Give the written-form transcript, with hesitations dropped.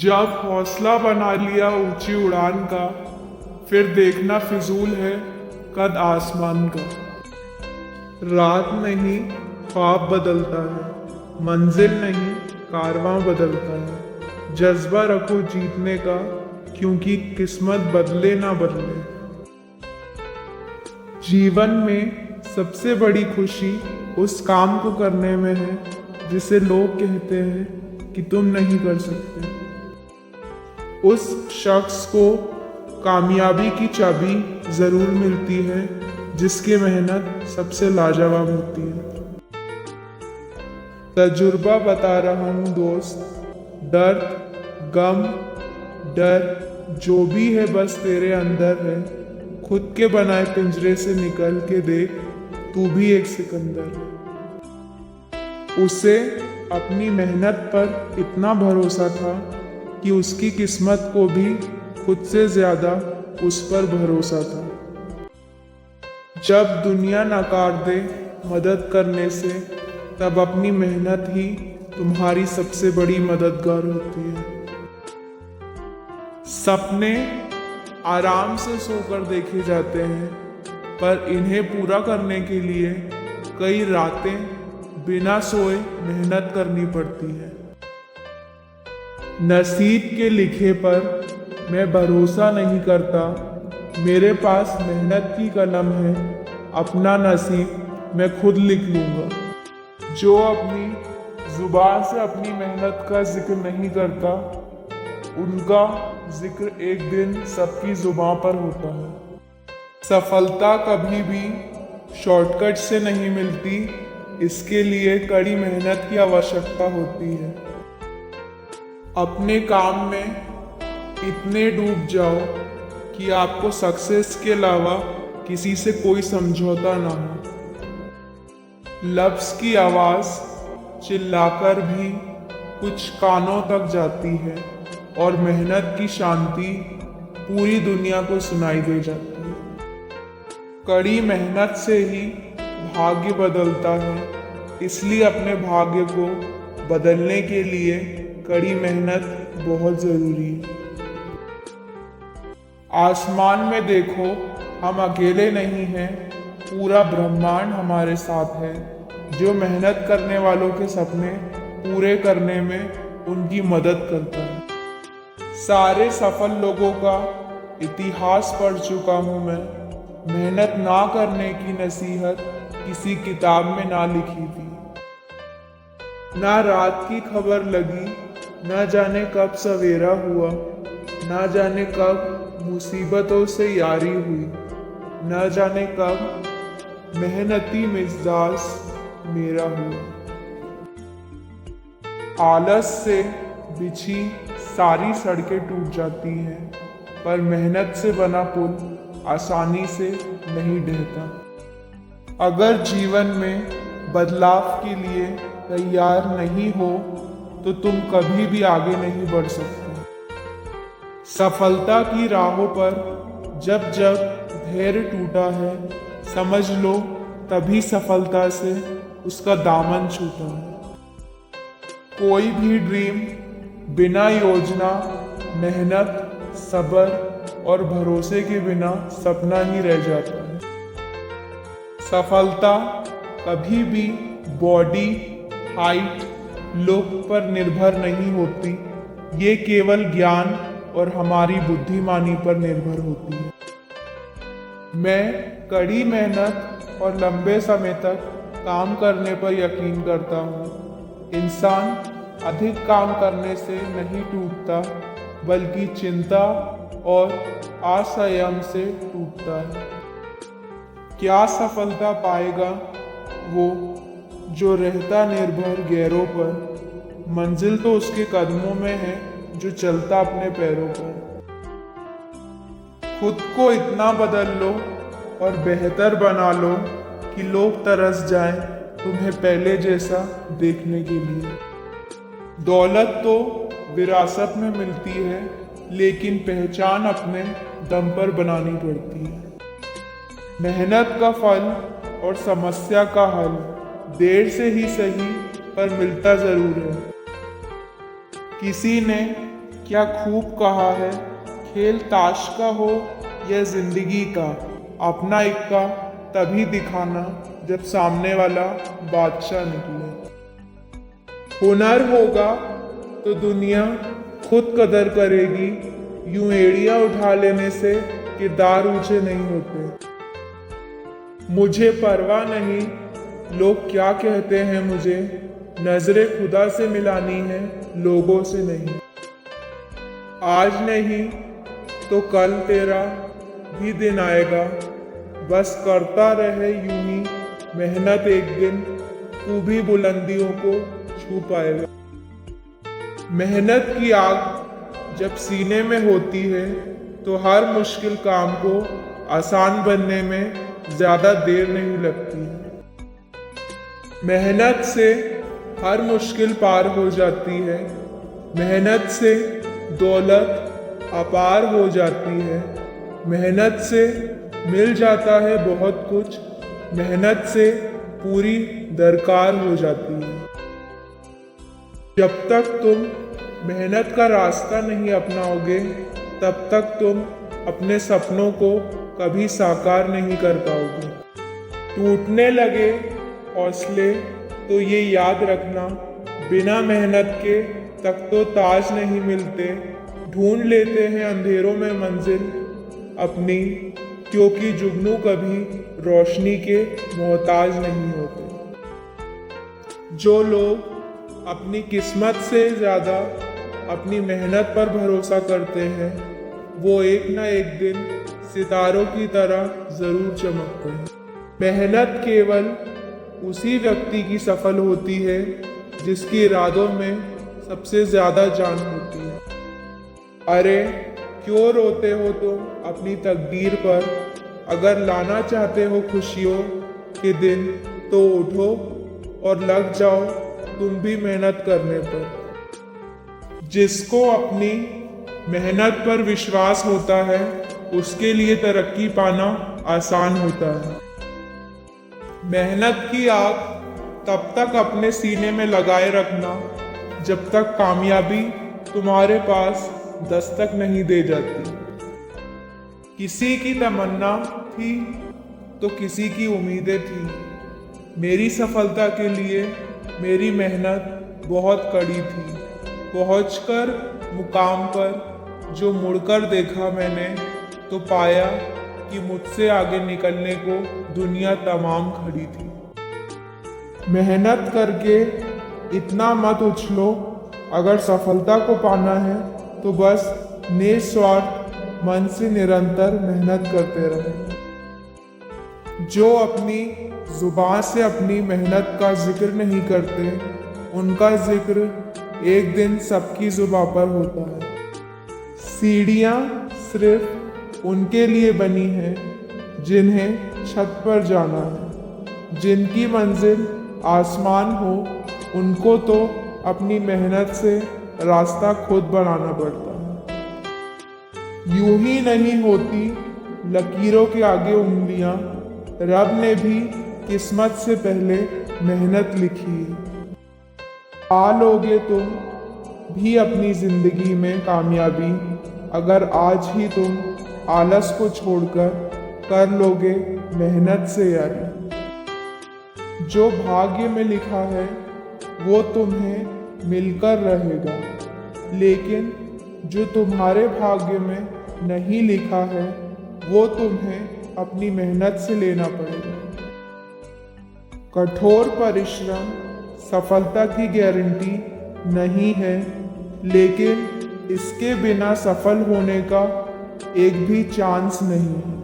जब हौसला बना लिया ऊंची उड़ान का, फिर देखना फिजूल है कद आसमान का। रात नहीं ख्वाब बदलता है, मंजिल नहीं कारवां बदलता है। जज्बा रखो जीतने का, क्योंकि किस्मत बदले ना बदले। जीवन में सबसे बड़ी खुशी उस काम को करने में है जिसे लोग कहते हैं कि तुम नहीं कर सकते। उस शख्स को कामयाबी की चाबी जरूर मिलती है जिसकी मेहनत सबसे लाजवाब होती है। तजुर्बा बता रहा हूँ दोस्त, दर्द, गम, डर जो भी है बस तेरे अंदर है। खुद के बनाए पिंजरे से निकल के देख, तू भी एक सिकंदर है। उसे अपनी मेहनत पर इतना भरोसा था कि उसकी किस्मत को भी खुद से ज्यादा उस पर भरोसा था। जब दुनिया नकार दे मदद करने से, तब अपनी मेहनत ही तुम्हारी सबसे बड़ी मददगार होती है। सपने आराम से सोकर देखे जाते हैं, पर इन्हें पूरा करने के लिए कई रातें बिना सोए मेहनत करनी पड़ती है। नसीब के लिखे पर मैं भरोसा नहीं करता, मेरे पास मेहनत की कलम है, अपना नसीब मैं खुद लिख लूँगा। जो अपनी जुबान से अपनी मेहनत का जिक्र नहीं करता, उनका जिक्र एक दिन सबकी जुबान पर होता है। सफलता कभी भी शॉर्टकट से नहीं मिलती, इसके लिए कड़ी मेहनत की आवश्यकता होती है। अपने काम में इतने डूब जाओ कि आपको सक्सेस के अलावा किसी से कोई समझौता ना हो। लफ्ज़ की आवाज़ चिल्लाकर भी कुछ कानों तक जाती है, और मेहनत की शांति पूरी दुनिया को सुनाई दे जाती है। कड़ी मेहनत से ही भाग्य बदलता है, इसलिए अपने भाग्य को बदलने के लिए कड़ी मेहनत बहुत जरूरी है। आसमान में देखो, हम अकेले नहीं हैं, पूरा ब्रह्मांड हमारे साथ है, जो मेहनत करने वालों के सपने पूरे करने में उनकी मदद करता है। सारे सफल लोगों का इतिहास पढ़ चुका हूँ मैं, मेहनत ना करने की नसीहत किसी किताब में ना लिखी थी। ना रात की खबर लगी, ना जाने कब सवेरा हुआ, ना जाने कब मुसीबतों से यारी हुई, ना जाने कब मेहनती मिजाज मेरा हुआ। आलस से बिछी सारी सड़कें टूट जाती हैं, पर मेहनत से बना पुल आसानी से नहीं ढहता। अगर जीवन में बदलाव के लिए तैयार नहीं हो, तो तुम कभी भी आगे नहीं बढ़ सकते। सफलता की राहों पर जब जब धैर्य टूटा है, समझ लो तभी सफलता से उसका दामन छूटा है। कोई भी ड्रीम बिना योजना, मेहनत, सब्र और भरोसे के बिना सपना ही रह जाता है। सफलता कभी भी बॉडी, हाइट, लुक पर निर्भर नहीं होती, ये केवल ज्ञान और हमारी बुद्धिमानी पर निर्भर होती है। मैं कड़ी मेहनत और लंबे समय तक काम करने पर यकीन करता हूँ। इंसान अधिक काम करने से नहीं टूटता, बल्कि चिंता और असंयम से टूटता है। क्या सफलता पाएगा वो जो रहता निर्भर गैरों पर, मंजिल तो उसके कदमों में है जो चलता अपने पैरों पर। खुद को इतना बदल लो और बेहतर बना लो कि लोग तरस जाएं तुम्हें पहले जैसा देखने के लिए। दौलत तो विरासत में मिलती है, लेकिन पहचान अपने दम पर बनानी पड़ती है। मेहनत का फल और समस्या का हल देर से ही सही, पर मिलता जरूर है। किसी ने क्या खूब कहा है, खेल ताश का हो या जिंदगी का, अपना इक्का तभी दिखाना जब सामने वाला बादशाह निकले। हुनर होगा तो दुनिया खुद कदर करेगी, यूं एड़ियां उठा लेने से किरदार ऊंचे नहीं होते। मुझे परवाह नहीं लोग क्या कहते हैं मुझे, नजरें खुदा से मिलानी है लोगों से नहीं। आज नहीं तो कल तेरा भी दिन आएगा, बस करता रहे यूं ही मेहनत, एक दिन तू भी बुलंदियों को छू पाएगा। मेहनत की आग जब सीने में होती है तो हर मुश्किल काम को आसान बनने में ज्यादा देर नहीं लगती। मेहनत से हर मुश्किल पार हो जाती है, मेहनत से दौलत अपार हो जाती है, मेहनत से मिल जाता है बहुत कुछ, मेहनत से पूरी दरकार हो जाती है। जब तक तुम मेहनत का रास्ता नहीं अपनाओगे तब तक तुम अपने सपनों को कभी साकार नहीं कर पाओगे। टूटने लगे हौसले तो ये याद रखना, बिना मेहनत के तक तो ताज नहीं मिलते। ढूंढ लेते हैं अंधेरों में मंजिल अपनी, क्योंकि जुगनू कभी रोशनी के मोहताज नहीं होते। जो लोग अपनी किस्मत से ज़्यादा अपनी मेहनत पर भरोसा करते हैं वो एक ना एक दिन सितारों की तरह ज़रूर चमकते हैं। मेहनत केवल उसी व्यक्ति की सफल होती है जिसके इरादों में सबसे ज़्यादा जान होती है। अरे क्यों रोते हो तुम अपनी तकदीर पर, अगर लाना चाहते हो खुशियों के दिन तो उठो और लग जाओ तुम भी मेहनत करने पर। जिसको अपनी मेहनत पर विश्वास होता है उसके लिए तरक्की पाना आसान होता है। मेहनत की आग तब तक अपने सीने में लगाए रखना जब तक कामयाबी तुम्हारे पास दस्तक नहीं दे जाती। किसी की तमन्ना थी तो किसी की उम्मीदें थी। मेरी सफलता के लिए मेरी मेहनत बहुत कड़ी थी। पहुंचकर मुकाम पर जो मुड़कर देखा मैंने तो पाया कि मुझसे आगे निकलने को दुनिया तमाम खड़ी थी। मेहनत करके इतना मत उछलो, अगर सफलता को पाना है तो बस निस्वार्थ मन से निरंतर मेहनत करते रहे। जो अपनी जुबान से अपनी मेहनत का जिक्र नहीं करते उनका जिक्र एक दिन सबकी जुबान पर होता है। सीढ़ियाँ सिर्फ उनके लिए बनी हैं जिन्हें छत पर जाना है। जिनकी मंजिल आसमान हो उनको तो अपनी मेहनत से रास्ता खुद बनाना पड़ता है। यूं ही नहीं होती लकीरों के आगे उंगलियां, रब ने भी किस्मत से पहले मेहनत लिखी। पा लोगे तुम भी अपनी जिंदगी में कामयाबी अगर आज ही तुम आलस को छोड़कर कर लोगे मेहनत से यारी। जो भाग्य में लिखा है वो तुम्हें मिलकर रहेगा, लेकिन जो तुम्हारे भाग्य में नहीं लिखा है वो तुम्हें अपनी मेहनत से लेना पड़ेगा। कठोर परिश्रम सफलता की गारंटी नहीं है, लेकिन इसके बिना सफल होने का एक भी चांस नहीं है।